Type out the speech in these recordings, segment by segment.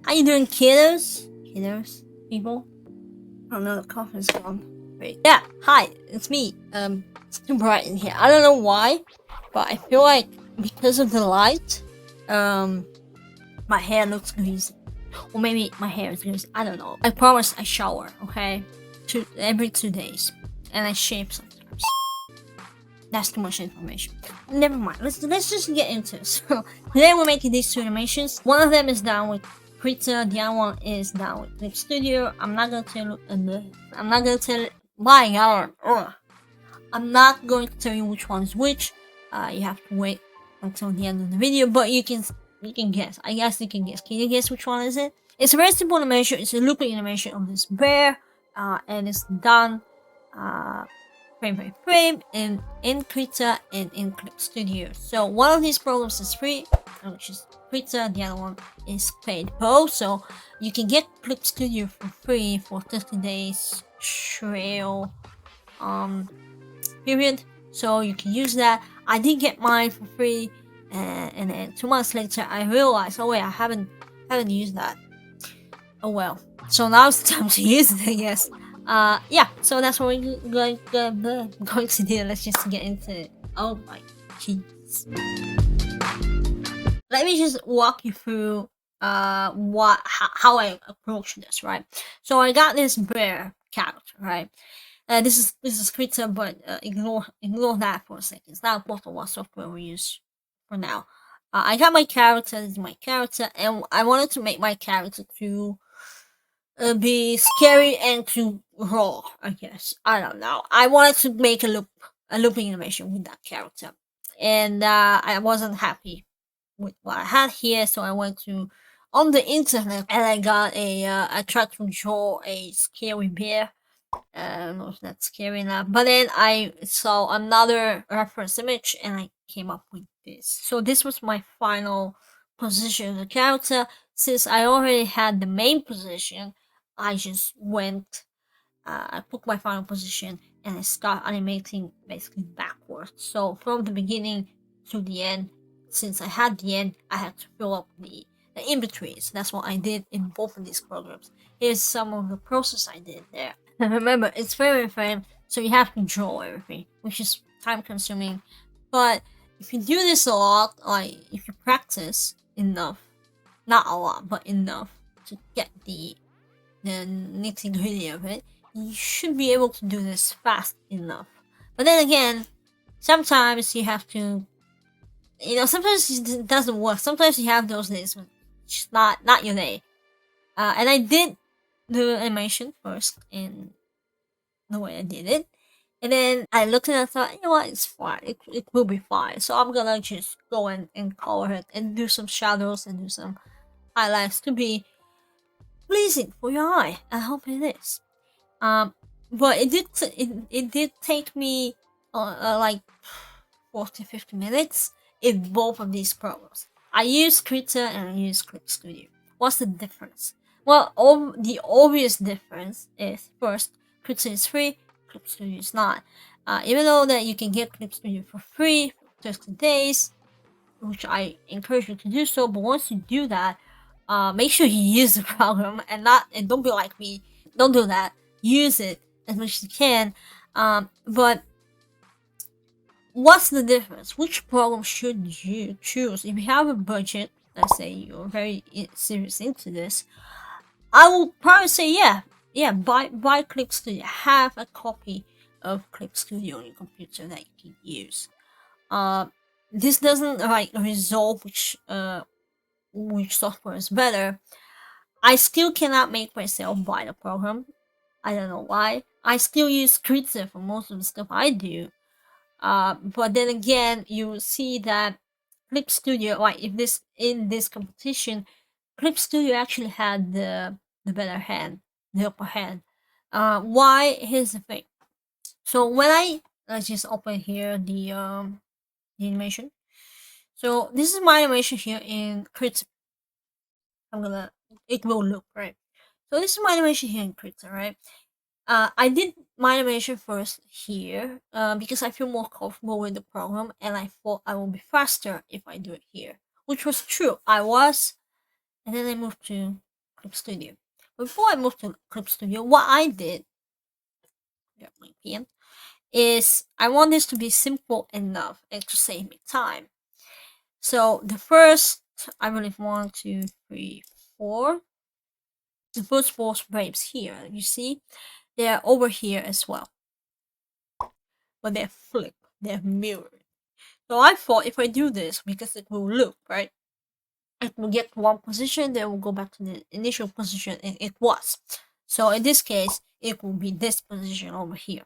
How you doing, kiddos? Kiddos? People? Oh no, the coffee is gone. Wait. Yeah, hi, it's me. It's too bright in here. I don't know why, but I feel like because of the light, my hair looks greasy. Or maybe my hair is greasy. I don't know. I promise I shower, okay? Every 2 days. And I shave sometimes. That's too much information. Never mind. Let's just get into it. So today we're making these two animations. One of them is done with Krita, the other one is done with Clip Studio. I'm not gonna tell you which one is which. You have to wait until the end of the video, but you can guess. I guess you can guess. Can you guess which one is it? It's a very simple animation. It's a looping animation of this bear, and it's done frame by frame in Krita and in Clip Studio. So one of these programs is free, which is Krita. The other one is paid both. So you can get Clip Studio for free for 30 days trial period. So you can use that. I did get mine for free, and then 2 months later I realized, oh wait, I haven't used that. Oh well. So now it's time to use it, I guess. Yeah, so that's what we're going to do. Let's just get into it. Oh my jeez. Let me just walk you through how I approach this, right? So I got this bear character, right? This is Krita, but ignore that for a second. It's not part of what software we use for now. I got my character. This is my character, and I wanted to make my character to be scary and to raw, I guess. I don't know. I wanted to make a looping animation with that character, and I wasn't happy with what I had here, so I went to on the internet and I got I tried to draw a scary bear. No, it's not scary enough. But then I saw another reference image and I came up with this. So this was my final position of the character. Since I already had the main position, I just went, I took my final position and I start animating basically backwards. So from the beginning to the end, since I had the end, I had to fill up the in-betweens. That's what I did in both of these programs. Here's some of the process I did there. And remember, it's frame by frame, so you have to draw everything, which is time consuming. But if you do this a lot, like if you practice enough, not a lot, but enough to get the nitty gritty of it, you should be able to do this fast enough. But then again, sometimes you have to, sometimes it doesn't work. Sometimes you have those days when it's not your day. And I did the animation first in the way I did it. And then I looked at it and thought, you know what, it's fine. It will be fine. So I'm gonna just go in and color it and do some shadows and do some highlights to be pleasing for your eye. I hope it is. But it did take me like 40-50 minutes in both of these programs. I use Krita and I use Clip Studio. What's the difference? Well, the obvious difference is, first, Krita is free, Clip Studio is not. Even though that you can get Clip Studio for free for 30 days, which I encourage you to do so, but once you do that, make sure you use the program and don't be like me. Don't do that. Use it as much as you can. But what's the difference? Which program should you choose? If you have a budget, let's say you're very serious into this, I will probably say buy Clip Studio. Have a copy of Clip Studio on your computer that you can use. This doesn't resolve which software is better. I still cannot make myself buy the program. I don't know why. I still use Krita for most of the stuff I do. But then again, you will see that Clip Studio, in this competition, Clip Studio actually had the better hand, the upper hand. Why? Here's the thing. So when let's just open here the animation. So this is my animation here in Krita. It will look right. So this is my animation here in Krita, right? I did my animation first here because I feel more comfortable with the program, and I thought I will be faster if I do it here, which was true. I was, and then I moved to Clip Studio. Before I moved to Clip Studio, what I did, get my pen, is I want this to be simple enough and to save me time. So the first, I believe 1, 2, 3, 4. The first 4 frames here, you see, they're over here as well, but they're flipped, they're mirrored. So I thought if I do this, because it will loop, right? It will get to one position, then will go back to the initial position and it was. So in this case, it will be this position over here,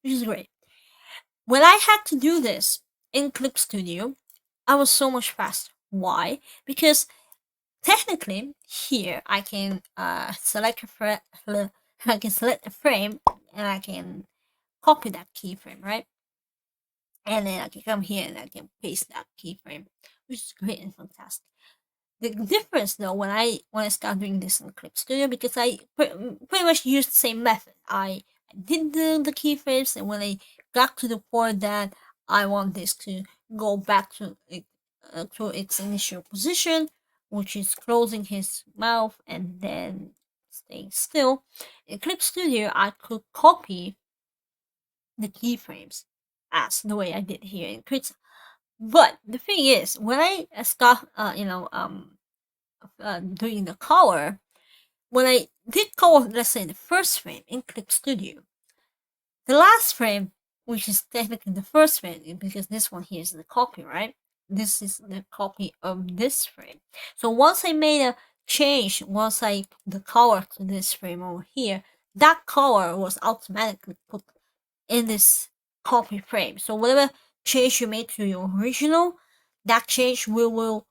which is great. When I had to do this in Clip Studio, I was so much faster. Why? Because technically here I can select a frame, I can select a frame and I can copy that keyframe, right? And then I can come here and I can paste that keyframe, which is great and fantastic. The difference though, when I start doing this in Clip Studio, because I pretty much used the same method. I did the keyframes, and when I got to the point that I want this to go back to its initial position, which is closing his mouth and then staying still, in Clip Studio I could copy the keyframes as the way I did here in Krita. But the thing is, when I start, doing the color, when I did color, let's say the first frame in Clip Studio, the last frame, which is technically the first frame, because this one here is the copy, right? This is the copy of this frame. So once I made a change, once I put the color to this frame over here, that color was automatically put in this copy frame. So whatever change you made to your original, that change will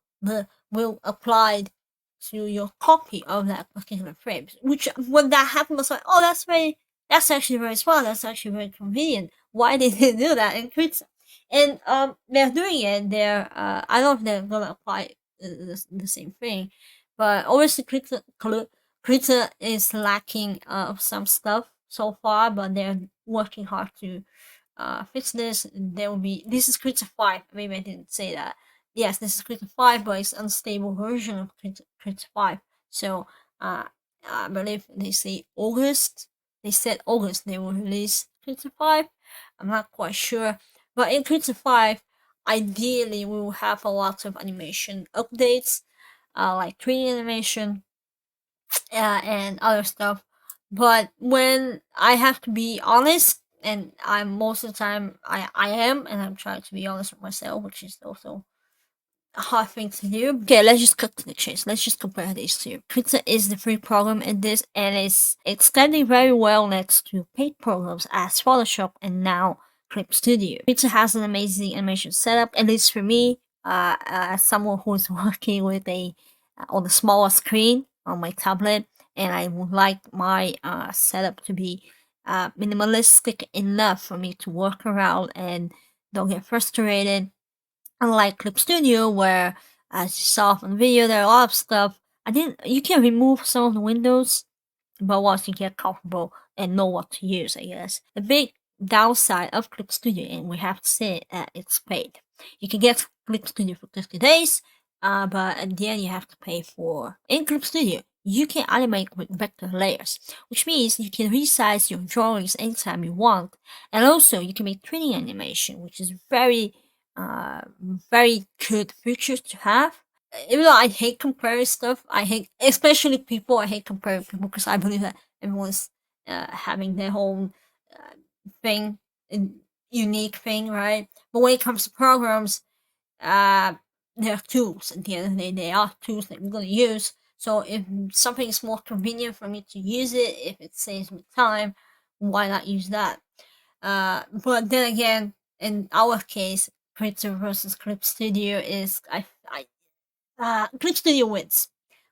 apply to your copy of that particular frame. Which when that happened, I was like, oh, that's actually very smart. That's actually very convenient. Why did they do that in Krita? And they're doing it. I don't know if they're gonna apply the same thing, but obviously Krita is lacking of some stuff so far, but they're working hard to fix this. This is Krita 5. Maybe I didn't say that. Yes, this is Krita 5, but it's unstable version of Krita 5. So I believe they say August. They said August they will release Krita 5. I'm not quite sure, but in Krita 5, ideally we will have a lot of animation updates, like 3D animation, and other stuff. But when I have to be honest, and I'm most of the time I am, and I'm trying to be honest with myself, which is also a hard thing to do. Okay, let's just cut to the chase. Let's just compare these two. Krita is the free program in this, and it's extending very well next to paid programs as Photoshop and now Clip Studio. Krita has an amazing animation setup, at least for me, as someone who's working with a on the smaller screen on my tablet, and I would like my setup to be minimalistic enough for me to work around and don't get frustrated. Unlike Clip Studio, where, as you saw from the video, there are a lot of stuff. You can remove some of the windows, but once you get comfortable and know what to use, I guess. The big downside of Clip Studio, and we have to say that it's paid. You can get Clip Studio for 50 days, but at the end you have to pay for. In Clip Studio, you can animate with vector layers, which means you can resize your drawings anytime you want, and also you can make 3D animation, which is very good features to have. Even though I hate comparing stuff, I hate comparing people because I believe that everyone's having their own thing, unique thing, right? But when it comes to programs, they're tools. At the end of the day, they are tools that we're gonna use. So if something is more convenient for me to use it, if it saves me time, why not use that? But then again, in our case, Krita versus Clip Studio is Clip Studio wins.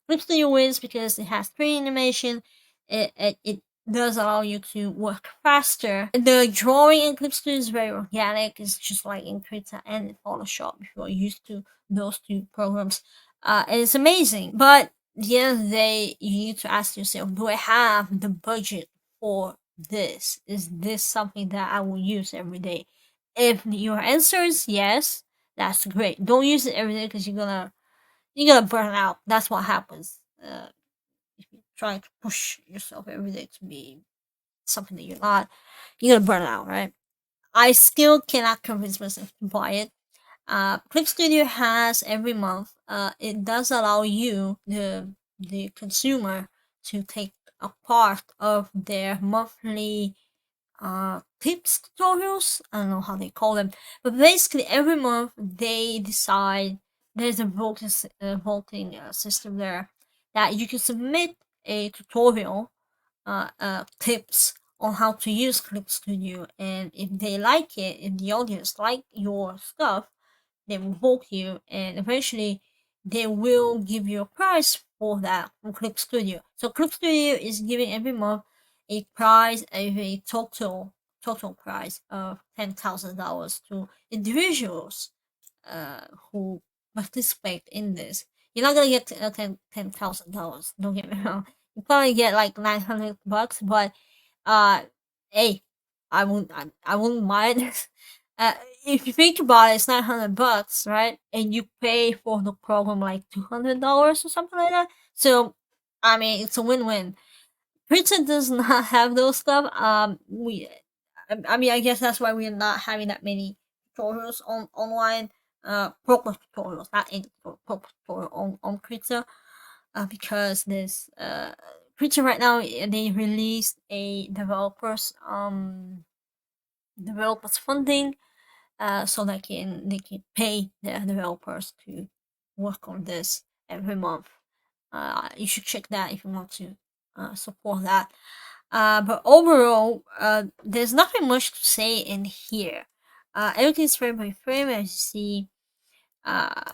Clip Studio wins because it has 3D animation. It does allow you to work faster. The drawing in Clip Studio is very organic. It's just like in Krita and in Photoshop if you're used to those two programs. And it's amazing. But at the end of the day, you need to ask yourself, do I have the budget for this? Is this something that I will use every day? If your answer is yes, that's great. Don't use it every day because you're gonna burn out. That's what happens. trying to push yourself every day to be something that you're not, you're gonna burn out, right? I still cannot convince myself to buy it. Clip Studio has every month. It does allow you, the consumer, to take a part of their monthly tips tutorials. I don't know how they call them, but basically every month they decide, there's a voting system there, that you can submit a tutorial, tips on how to use Clip Studio, and if they like it, if the audience like your stuff, they will vote you, and eventually they will give you a prize for that from Clip Studio. So Clip Studio is giving every month a prize, a total prize of $10,000 to individuals who participate in this. You're not gonna get $10,000. Don't get me wrong. You probably get like $900, but uh, hey, I wouldn't mind. uh, if you think about it, it's $900, right? And you pay for the program like $200 or something like that. So, I mean, it's a win-win. Princeton does not have those stuff. I mean, I guess that's why we're not having that many tutorials on online. Proper tutorials, not any proper tutorial on Krita, because this Krita right now, they released a developers funding, so they can pay the developers to work on this every month. You should check that if you want to support that. But overall, there's nothing much to say in here. Everything's frame by frame, as you see. Uh,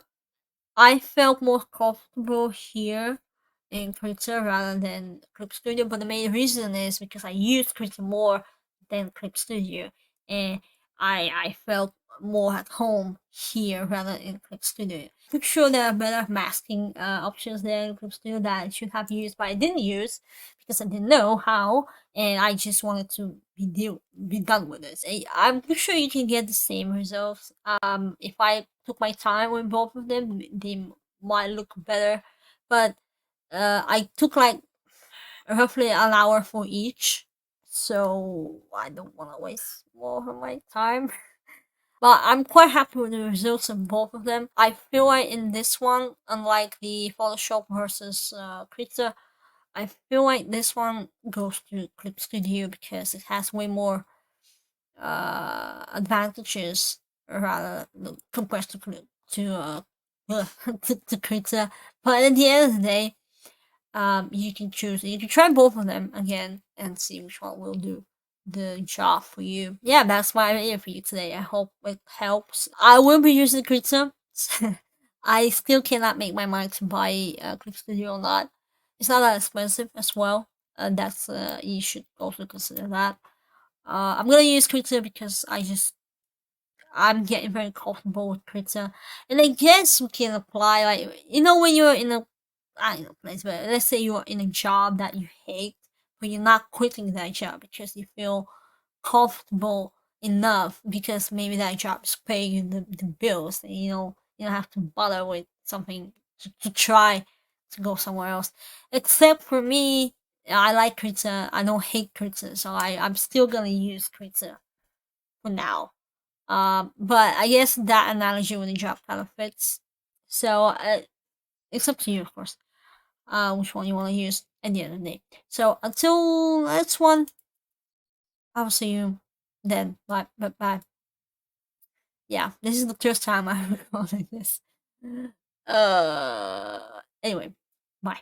I felt more comfortable here in Krita rather than Clip Studio, but the main reason is because I used Krita more than Clip Studio, and I felt more at home here rather in Clip Studio. I'm sure there are better masking options there in Clip Studio that I should have used, but I didn't use because I didn't know how, and I just wanted to be done with it. I'm pretty sure you can get the same results. If I took my time with both of them, they might look better. But I took like roughly an hour for each, so I don't want to waste more of my time. But I'm quite happy with the results of both of them. I feel like in this one, unlike the Photoshop versus Krita, I feel like this one goes to Clip Studio because it has way more advantages rather compared to Krita. But at the end of the day, you can choose. You can try both of them again and see which one will do the job for you. Yeah, that's my idea for you today. I hope it helps. I will be using Krita. I still cannot make my mind to buy Clip Studio or not. It's not that expensive as well. That's you should also consider that. I'm gonna use Krita because I'm getting very comfortable with Krita, and I guess we can apply, like, when you're in a, I don't know, place, but let's say you're in a job that you hate, but you're not quitting that job because you feel comfortable enough because maybe that job is paying you the bills, and you don't have to bother with something to try to go somewhere else. Except for me, I like Krita. I don't hate Krita, so I'm still gonna use Krita for now. But I guess that analogy with the job kind of fits. So it's up to you, of course, which one you want to use at the end of the day. So until next one, I'll see you then. Bye. Bye. Bye. Yeah, this is the first time I'm recording this. Anyway, bye.